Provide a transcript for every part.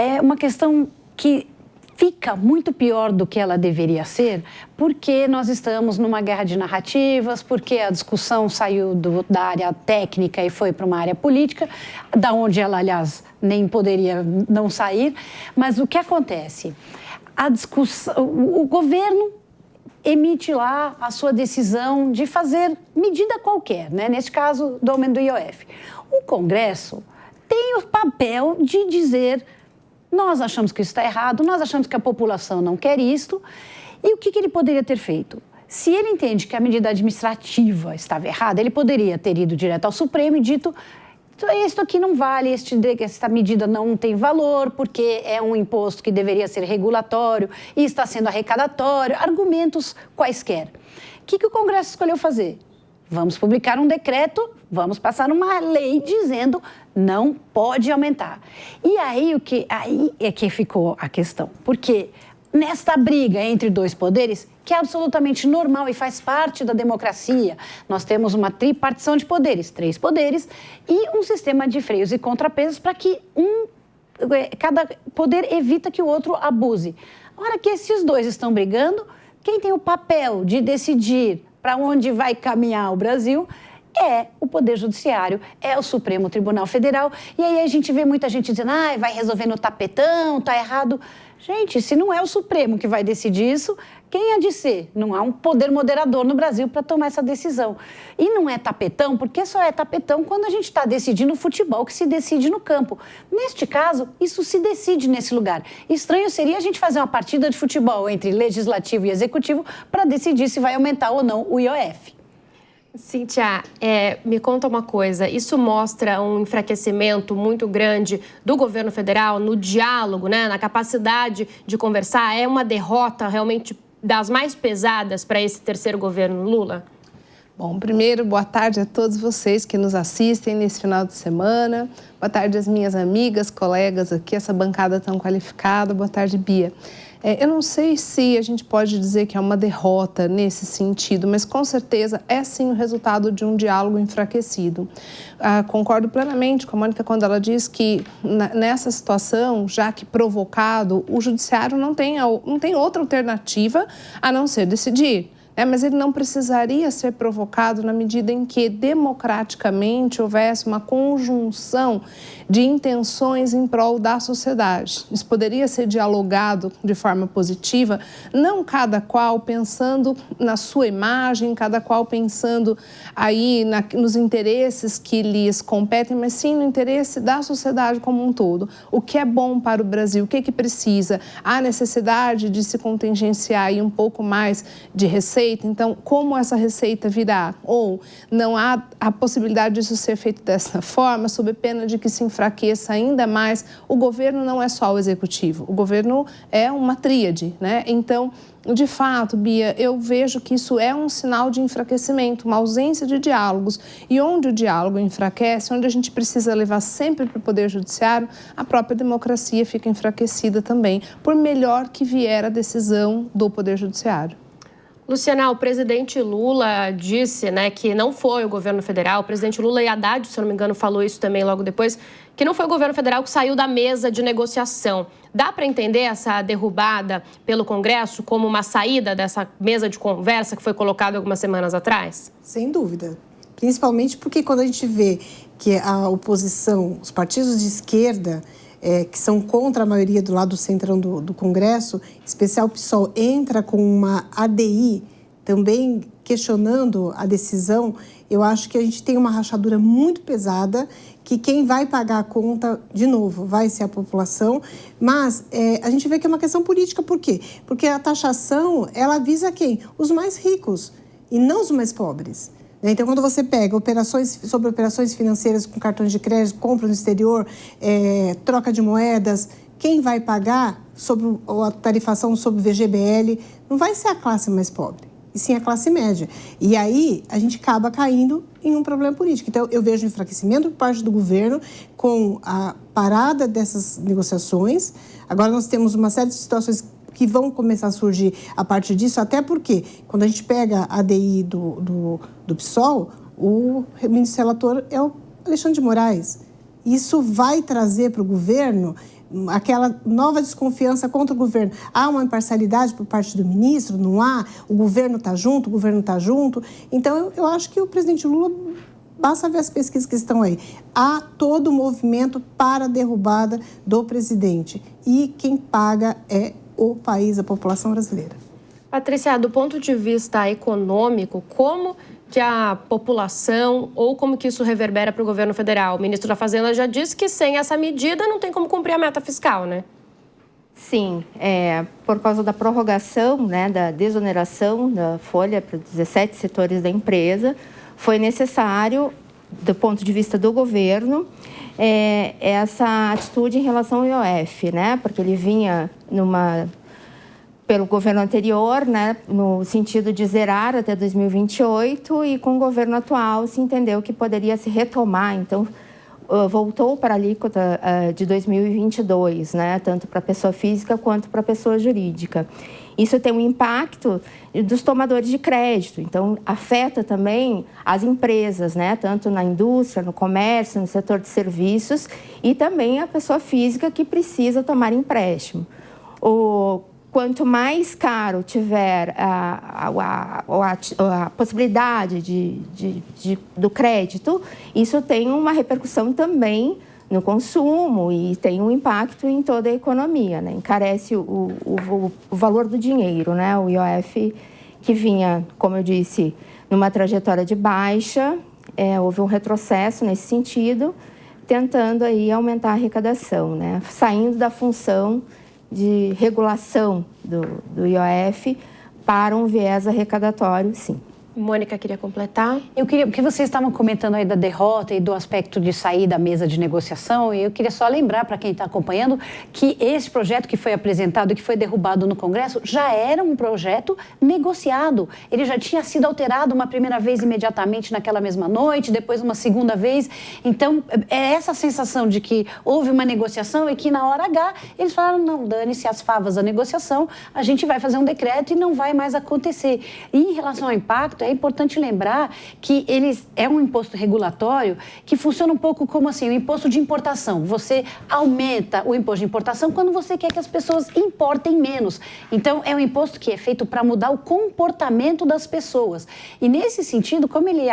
é uma questão que fica muito pior do que ela deveria ser, porque nós estamos numa guerra de narrativas, porque a discussão saiu da área técnica e foi para uma área política, da onde ela, aliás, nem poderia não sair. Mas o que acontece? A discussão, o governo emite lá a sua decisão de fazer medida qualquer, né? Neste caso, do aumento do IOF. O Congresso tem o papel de dizer: nós achamos que isso está errado, nós achamos que a população não quer isto. E o que ele poderia ter feito? Se ele entende que a medida administrativa estava errada, ele poderia ter ido direto ao Supremo e dito: isto aqui não vale, esta medida não tem valor, porque é um imposto que deveria ser regulatório e está sendo arrecadatório, argumentos quaisquer. O que o Congresso escolheu fazer? Vamos publicar um decreto, vamos passar uma lei dizendo não pode aumentar. E aí é que ficou a questão, porque nesta briga entre dois poderes, que é absolutamente normal e faz parte da democracia, nós temos uma tripartição de poderes, 3 poderes, e um sistema de freios e contrapesos para que cada poder evita que o outro abuse. A hora que esses dois estão brigando, quem tem o papel de decidir para onde vai caminhar o Brasil é o Poder Judiciário, é o Supremo Tribunal Federal. E aí a gente vê muita gente dizendo: vai resolver no tapetão, tá errado. Gente, se não é o Supremo que vai decidir isso, quem há de ser? Não há um poder moderador no Brasil para tomar essa decisão. E não é tapetão, porque só é tapetão quando a gente está decidindo o futebol, que se decide no campo. Neste caso, isso se decide nesse lugar. Estranho seria a gente fazer uma partida de futebol entre legislativo e executivo para decidir se vai aumentar ou não o IOF. Cíntia, me conta uma coisa, isso mostra um enfraquecimento muito grande do governo federal no diálogo, né, na capacidade de conversar? É uma derrota realmente das mais pesadas para esse terceiro governo Lula? Bom, primeiro, boa tarde a todos vocês que nos assistem nesse final de semana. Boa tarde às minhas amigas, colegas aqui, essa bancada tão qualificada. Boa tarde, Bia. Eu não sei se a gente pode dizer que é uma derrota nesse sentido, mas com certeza é sim o resultado de um diálogo enfraquecido. Concordo plenamente com a Mônica quando ela diz que nessa situação, já que provocado, o judiciário não tem outra alternativa a não ser decidir. Mas ele não precisaria ser provocado na medida em que democraticamente houvesse uma conjunção de intenções em prol da sociedade. Isso poderia ser dialogado de forma positiva, não cada qual pensando na sua imagem, cada qual pensando aí nos interesses que lhes competem, mas sim no interesse da sociedade como um todo. O que é bom para o Brasil, o que precisa? Há necessidade de se contingenciar aí um pouco mais de receita, então como essa receita virá? Ou não há a possibilidade disso ser feito dessa forma, sob pena de que se enfraqueça ainda mais. O governo não é só o executivo, o governo é uma tríade, né? Então, de fato, Bia, eu vejo que isso é um sinal de enfraquecimento, uma ausência de diálogos. E onde o diálogo enfraquece, onde a gente precisa levar sempre para o Poder Judiciário, a própria democracia fica enfraquecida também, por melhor que vier a decisão do Poder Judiciário. Luciana, o presidente Lula disse, né, que não foi o governo federal, o presidente Lula e Haddad, se eu não me engano, falou isso também logo depois, que não foi o governo federal que saiu da mesa de negociação. Dá para entender essa derrubada pelo Congresso como uma saída dessa mesa de conversa que foi colocada algumas semanas atrás? Sem dúvida. Principalmente porque quando a gente vê que a oposição, os partidos de esquerda, que são contra a maioria do lado centrão do Congresso, em especial o PSOL, entra com uma ADI também questionando a decisão, eu acho que a gente tem uma rachadura muito pesada, que quem vai pagar a conta, de novo, vai ser a população, mas a gente vê que é uma questão política. Por quê? Porque a taxação, ela visa quem? Os mais ricos e não os mais pobres. Então, quando você pega sobre operações financeiras com cartões de crédito, compra no exterior, troca de moedas, quem vai pagar sobre a tarifação sobre o VGBL não vai ser a classe mais pobre, e sim a classe média. E aí, a gente acaba caindo em um problema político. Então, eu vejo um enfraquecimento por parte do governo com a parada dessas negociações. Agora, nós temos uma série de situações que vão começar a surgir a partir disso, até porque, quando a gente pega a ADI do PSOL, o ministro relator é o Alexandre de Moraes. Isso vai trazer para o governo aquela nova desconfiança contra o governo. Há uma imparcialidade por parte do ministro? Não há? O governo está junto? O governo está junto? Então, eu acho que o presidente Lula, basta ver as pesquisas que estão aí. Há todo o movimento para a derrubada do presidente. E quem paga é o país, a população brasileira. Patrícia, do ponto de vista econômico, como que a população ou como que isso reverbera para o governo federal? O ministro da Fazenda já disse que sem essa medida não tem como cumprir a meta fiscal, né? Sim, por causa da prorrogação, né, da desoneração da folha para 17 setores da empresa, foi necessário, do ponto de vista do governo, essa atitude em relação ao IOF, né? Porque ele vinha pelo governo anterior, né, no sentido de zerar até 2028, e com o governo atual se entendeu que poderia se retomar, então voltou para a alíquota de 2022, né, tanto para a pessoa física quanto para a pessoa jurídica. Isso tem um impacto dos tomadores de crédito, então afeta também as empresas, né, tanto na indústria, no comércio, no setor de serviços, e também a pessoa física que precisa tomar empréstimo. Quanto mais caro tiver a possibilidade do crédito, isso tem uma repercussão também no consumo e tem um impacto em toda a economia, né? Encarece o valor do dinheiro, né? O IOF, que vinha, como eu disse, numa trajetória de baixa, houve um retrocesso nesse sentido, tentando aí aumentar a arrecadação, né? Saindo da função de regulação do IOF para um viés arrecadatório, sim. Mônica queria completar. Eu queria, porque vocês estavam comentando aí da derrota e do aspecto de sair da mesa de negociação, e eu queria só lembrar para quem está acompanhando que esse projeto que foi apresentado e que foi derrubado no Congresso já era um projeto negociado. Ele já tinha sido alterado uma primeira vez imediatamente naquela mesma noite, depois uma segunda vez. Então, é essa sensação de que houve uma negociação e que na hora H eles falaram, não, dane-se as favas da negociação, a gente vai fazer um decreto e não vai mais acontecer. E em relação ao impacto, é importante lembrar que é um imposto regulatório que funciona um pouco como assim, o imposto de importação. Você aumenta o imposto de importação quando você quer que as pessoas importem menos. Então, é um imposto que é feito para mudar o comportamento das pessoas. E nesse sentido, como ele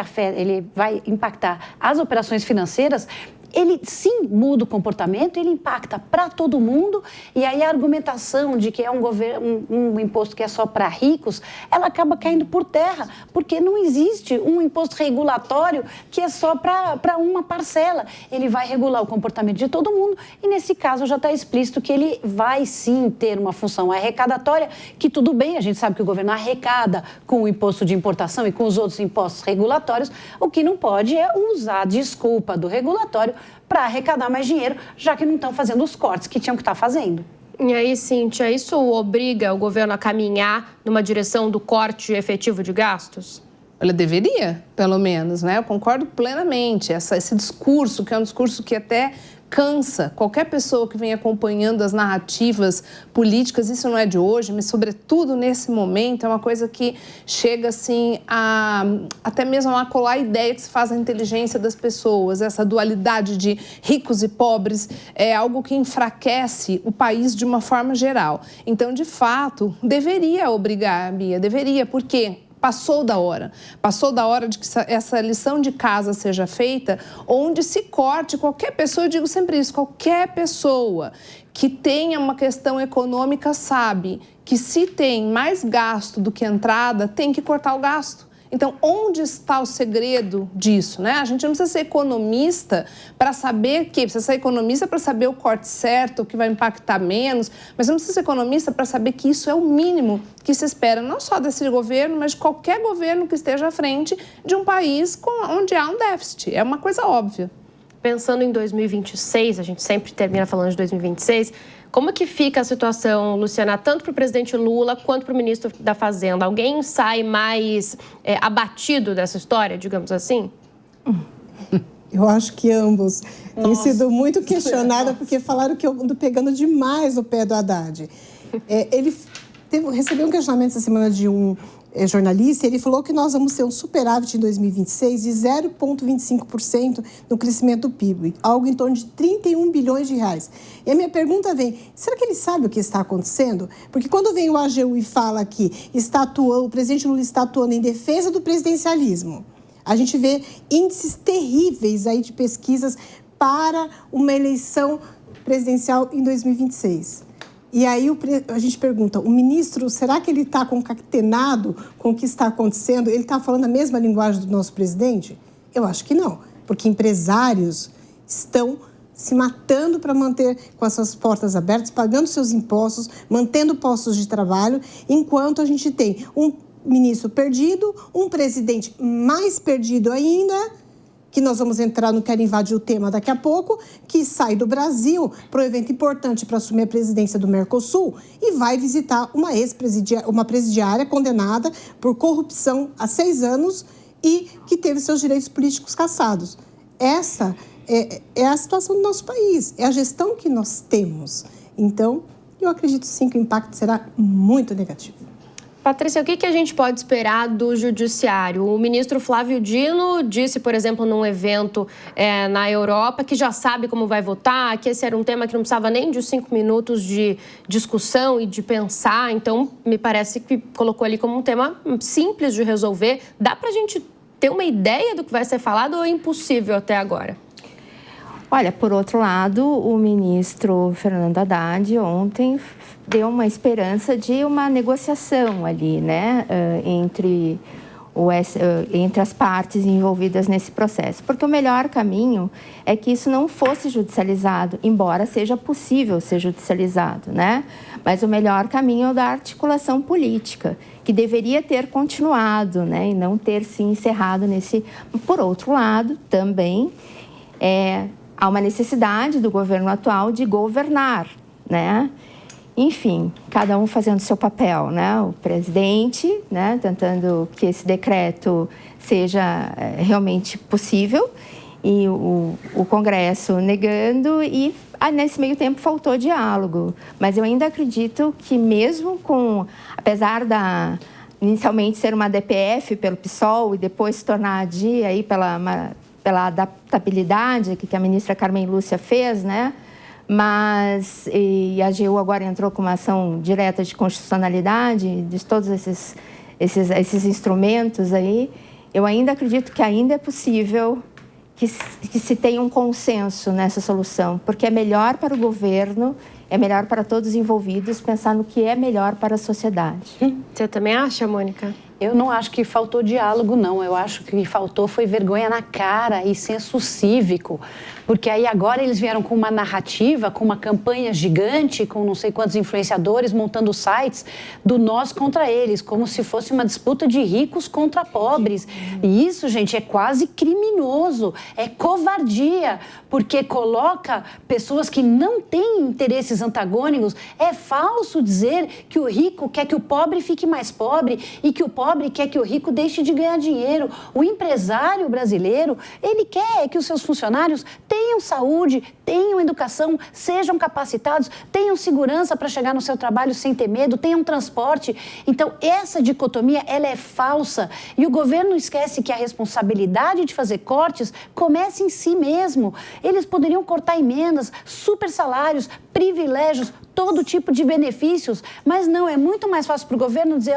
vai impactar as operações financeiras, ele sim muda o comportamento, ele impacta para todo mundo, e aí a argumentação de que é um imposto que é só para ricos, ela acaba caindo por terra, porque não existe um imposto regulatório que é só para uma parcela. Ele vai regular o comportamento de todo mundo, e nesse caso já está explícito que ele vai sim ter uma função arrecadatória, que tudo bem, a gente sabe que o governo arrecada com o imposto de importação e com os outros impostos regulatórios, o que não pode é usar a desculpa do regulatório para arrecadar mais dinheiro, já que não estão fazendo os cortes que tinham que estar fazendo. E aí, Cíntia, isso obriga o governo a caminhar numa direção do corte efetivo de gastos? Olha, deveria, pelo menos, né? Eu concordo plenamente. Esse discurso, que é um discurso que até cansa qualquer pessoa que vem acompanhando as narrativas políticas, isso não é de hoje, mas sobretudo nesse momento, é uma coisa que chega assim até mesmo a colar a ideia que se faz a inteligência das pessoas. Essa dualidade de ricos e pobres é algo que enfraquece o país de uma forma geral. Então, de fato, deveria obrigar, Bia, deveria, por quê? Passou da hora de que essa lição de casa seja feita, onde se corte qualquer pessoa, eu digo sempre isso, qualquer pessoa que tenha uma questão econômica sabe que se tem mais gasto do que entrada, tem que cortar o gasto. Então, onde está o segredo disso, né? A gente não precisa ser economista para saber precisa ser economista para saber o corte certo, o que vai impactar menos, mas não precisa ser economista para saber que isso é o mínimo que se espera, não só desse governo, mas de qualquer governo que esteja à frente de um país onde há um déficit. É uma coisa óbvia. Pensando em 2026, a gente sempre termina falando de 2026, como que fica a situação, Luciana, tanto para o presidente Lula quanto para o ministro da Fazenda? Alguém sai mais abatido dessa história, digamos assim? Eu acho que ambos. Tem sido muito questionada porque falaram que eu ando pegando demais o pé do Haddad. Ele recebeu um questionamento essa semana de um jornalista, ele falou que nós vamos ter um superávit em 2026 de 0,25% no crescimento do PIB, algo em torno de 31 bilhões de reais. E a minha pergunta vem, será que ele sabe o que está acontecendo? Porque quando vem o AGU e fala que o presidente Lula está atuando em defesa do presidencialismo, a gente vê índices terríveis aí de pesquisas para uma eleição presidencial em 2026. E aí a gente pergunta, o ministro, será que ele está concatenado com o que está acontecendo? Ele está falando a mesma linguagem do nosso presidente? Eu acho que não, porque empresários estão se matando para manter com as suas portas abertas, pagando seus impostos, mantendo postos de trabalho, enquanto a gente tem um ministro perdido, um presidente mais perdido ainda, que nós vamos entrar, não quero invadir o tema daqui a pouco, que sai do Brasil para um evento importante para assumir a presidência do Mercosul e vai visitar uma presidiária condenada por corrupção há 6 anos e que teve seus direitos políticos cassados. Essa é a situação do nosso país, é a gestão que nós temos. Então, eu acredito sim que o impacto será muito negativo. Patrícia, o que a gente pode esperar do Judiciário? O ministro Flávio Dino disse, por exemplo, num evento na Europa, que já sabe como vai votar, que esse era um tema que não precisava nem de 5 minutos de discussão e de pensar. Então, me parece que colocou ali como um tema simples de resolver. Dá para a gente ter uma ideia do que vai ser falado ou é impossível até agora? Olha, por outro lado, o ministro Fernando Haddad ontem deu uma esperança de uma negociação ali, né, entre as partes envolvidas nesse processo. Porque o melhor caminho é que isso não fosse judicializado, embora seja possível ser judicializado, né? Mas o melhor caminho é o da articulação política, que deveria ter continuado, né, e não ter se encerrado nesse... Por outro lado, também... há uma necessidade do governo atual de governar, né? Enfim, cada um fazendo seu papel, né? O presidente, né, tentando que esse decreto seja realmente possível e o Congresso negando e nesse meio tempo faltou diálogo. Mas eu ainda acredito que mesmo apesar inicialmente ser uma DPF pelo PSOL e depois se tornar ADI aí pela adaptabilidade que a ministra Carmen Lúcia fez, né? Mas a AGU agora entrou com uma ação direta de constitucionalidade de todos esses instrumentos aí. Eu ainda acredito que ainda é possível que se tenha um consenso nessa solução, porque é melhor para o governo, é melhor para todos os envolvidos pensar no que é melhor para a sociedade. Você também acha, Mônica? Eu não acho que faltou diálogo, não. Eu acho que faltou foi vergonha na cara e senso cívico. Porque aí agora eles vieram com uma narrativa, com uma campanha gigante, com não sei quantos influenciadores montando sites do nós contra eles, como se fosse uma disputa de ricos contra pobres. E isso, gente, é quase criminoso, é covardia, porque coloca pessoas que não têm interesses antagônicos. É falso dizer que o rico quer que o pobre fique mais pobre e que o pobre quer que o rico deixe de ganhar dinheiro. O empresário brasileiro, ele quer que os seus funcionários tenham saúde, tenham educação, sejam capacitados, tenham segurança para chegar no seu trabalho sem ter medo, tenham transporte. Então, essa dicotomia, ela é falsa. E o governo esquece que a responsabilidade de fazer cortes começa em si mesmo. Eles poderiam cortar emendas, super salários, privilégios, todo tipo de benefícios, mas não, é muito mais fácil para o governo dizer,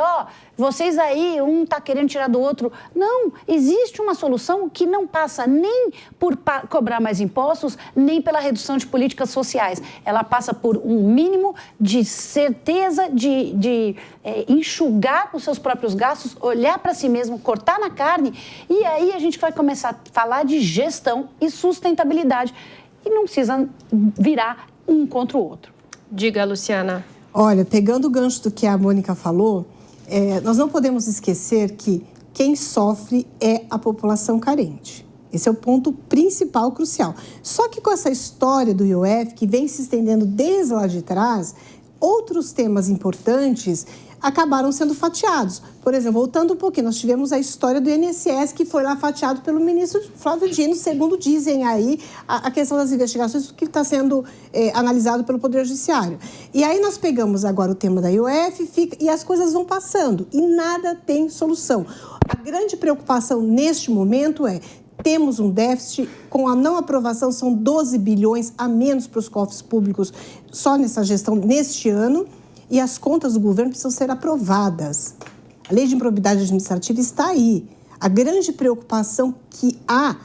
vocês aí, um está querendo tirar do outro. Não, existe uma solução que não passa nem por cobrar mais impostos, nem pela redução de políticas sociais. Ela passa por um mínimo de certeza de enxugar os seus próprios gastos, olhar para si mesmo, cortar na carne, e aí a gente vai começar a falar de gestão e sustentabilidade. E não precisa virar um contra o outro. Diga, Luciana. Olha, pegando o gancho do que a Mônica falou, nós não podemos esquecer que quem sofre é a população carente. Esse é o ponto principal, crucial. Só que com essa história do IOF, que vem se estendendo desde lá de trás, outros temas importantes acabaram sendo fatiados. Por exemplo, voltando um pouquinho, nós tivemos a história do INSS, que foi lá fatiado pelo ministro Flávio Dino, segundo dizem aí a questão das investigações que está sendo analisado pelo Poder Judiciário. E aí nós pegamos agora o tema da IOF e as coisas vão passando e nada tem solução. A grande preocupação neste momento temos um déficit, com a não aprovação são 12 bilhões a menos para os cofres públicos só nessa gestão, neste ano, e as contas do governo precisam ser aprovadas. A lei de improbidade administrativa está aí. A grande preocupação que há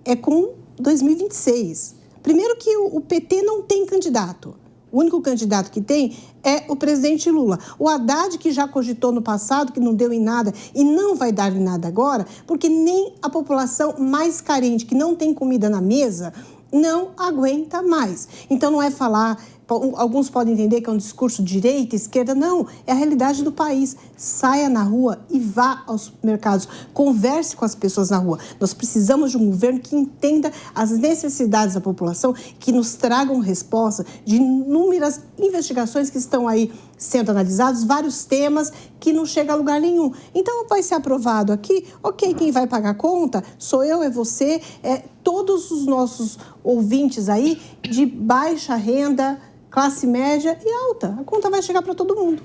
é com 2026. Primeiro que o PT não tem candidato. O único candidato que tem é o presidente Lula. O Haddad, que já cogitou no passado, que não deu em nada e não vai dar em nada agora, porque nem a população mais carente, que não tem comida na mesa, não aguenta mais. Então não é falar... Alguns podem entender que é um discurso direita, esquerda. Não, é a realidade do país. Saia na rua e vá aos mercados. Converse com as pessoas na rua. Nós precisamos de um governo que entenda as necessidades da população, que nos tragam resposta de inúmeras investigações que estão aí sendo analisados, vários temas que não chega a lugar nenhum. Então, vai ser aprovado aqui, ok, quem vai pagar a conta sou eu, é você, todos os nossos ouvintes aí de baixa renda, classe média e alta. A conta vai chegar para todo mundo.